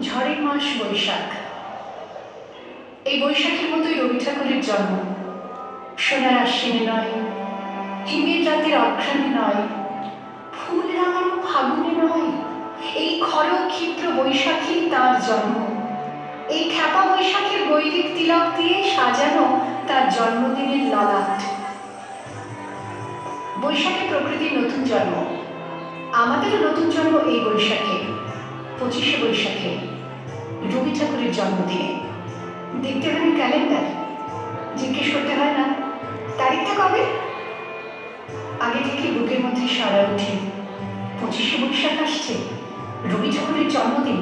ঝড়ের মাস বৈশাখ। এই বৈশাখের মতোই রবি ঠাকুরের জন্ম। সোনার আশ্বিনে নয়, হিমের রাতের অঘ্রাণে নয়, ফুল রাঙানো ফাগুনে নয়, এই খর ক্ষিপ্র বৈশাখী তার জন্ম। এই খ্যাপা বৈশাখের বৈদিক তিলক দিয়ে সাজানো তার জন্মদিনের ললাট। বৈশাখে প্রকৃতির নতুন জন্ম, আমাদেরও নতুন জন্ম এই বৈশাখে, 25শে বৈশাখে, রবি ঠাকুরের জন্মদিনে। দেখতে হবে ক্যালেন্ডার, জিজ্ঞেস করতে হয় না তারিখটা কবে। আগে থেকে বুকের মধ্যে সারা উঠে 25শে বৈশাখ আসছে, রবি ঠাকুরের জন্মদিন।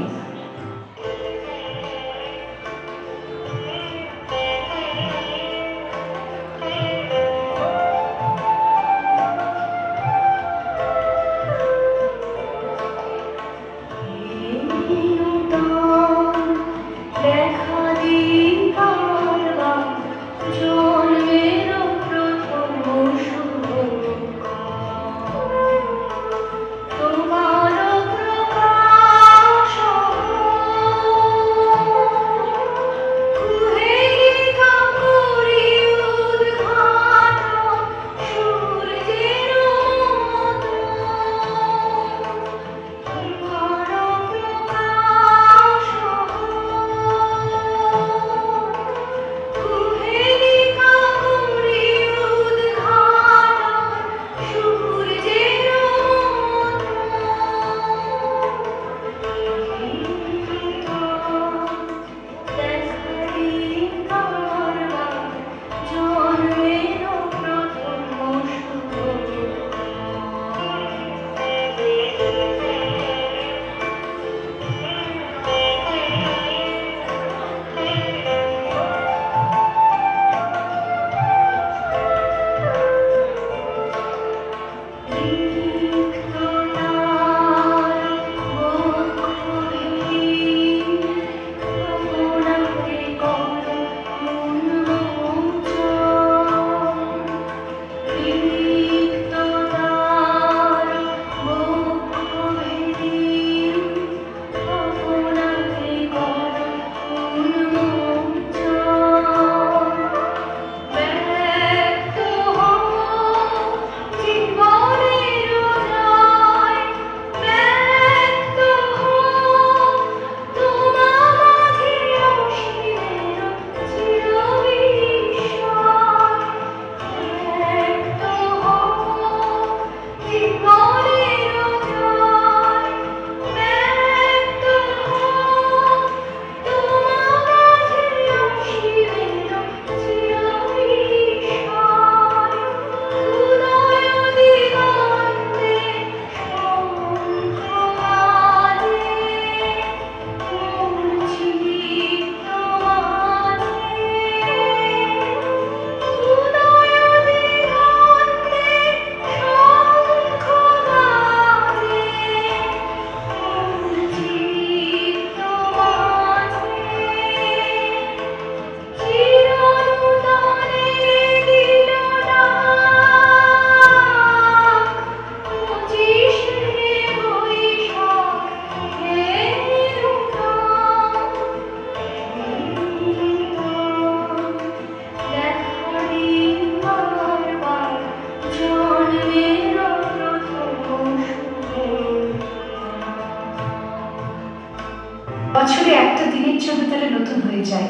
বছরে একটা দিনের জন্য তারা নতুন হয়ে যায়।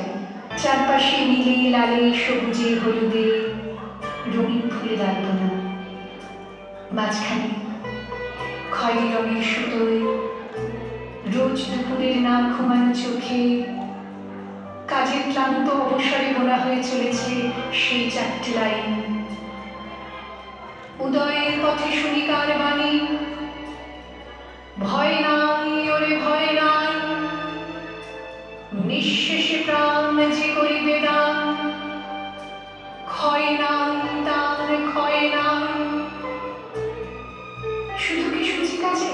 চারপাশে নীলে লালে সবুজে হলুদে রঙিন ফুলের আলপনা, মাঝখানে খয়েরি রঙের সুতোয় রোজ দুপুরের না ঘুমানো চোখে কাজের ক্লান্ত অবসরে গোনা হয়ে চলেছে সেই 4টে লাইন। উদয়ের পথে শুনিকার বাণী, ভয় নাই ওরে ভয় নাই, নিঃশেষে প্রাণ যে করিবে দান, ক্ষয় নাই তার ক্ষয় নাই। শুধু কি সূচি কাজে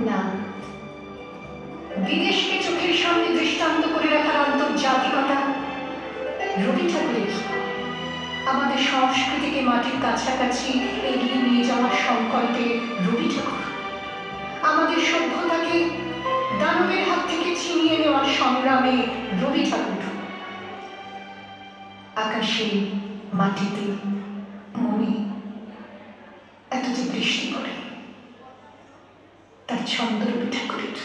না, বিদেশকে চোখের সামনে দৃষ্টান্ত করে রাখার আন্তর্জাতিকতা রবি ঠাকুরের। আমাদের সংস্কৃতিকে মাটির কাছাকাছি এগিয়ে নিয়ে যাওয়ার সংকল্পে রবি ঠাকুর। আমাদের সভ্যতাকে দানবের হাত থেকে ছিনিয়ে নেওয়ার সংগ্রামে রবি ঠাকুর। আকাশে, মাটিতে, মনে এত যে বৃষ্টি পড়ে, তার ছন্দ রবি ঠাকুরের।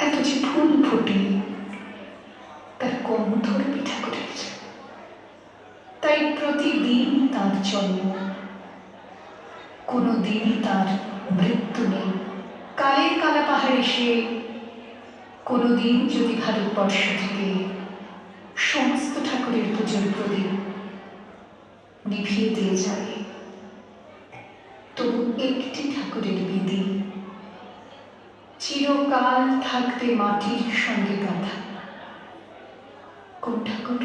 এত যে ফুল ফোটে, তার গন্ধ রবি ঠাকুরের। তাই প্রতিদিন তার জন্ম, কোনো দিনই তার মৃত্যু নেই। কালের কালা পাহাড় এসে কোনোদিন যদি ভারতবর্ষ থেকে সমস্ত ঠাকুরের পুজোর প্রদীপ নিভিয়ে দিয়ে যায়, তবু একটি ঠাকুরের বিধি চিরকাল থাকবে মাটির সঙ্গে গাঁথা। কোন ঠাকুর?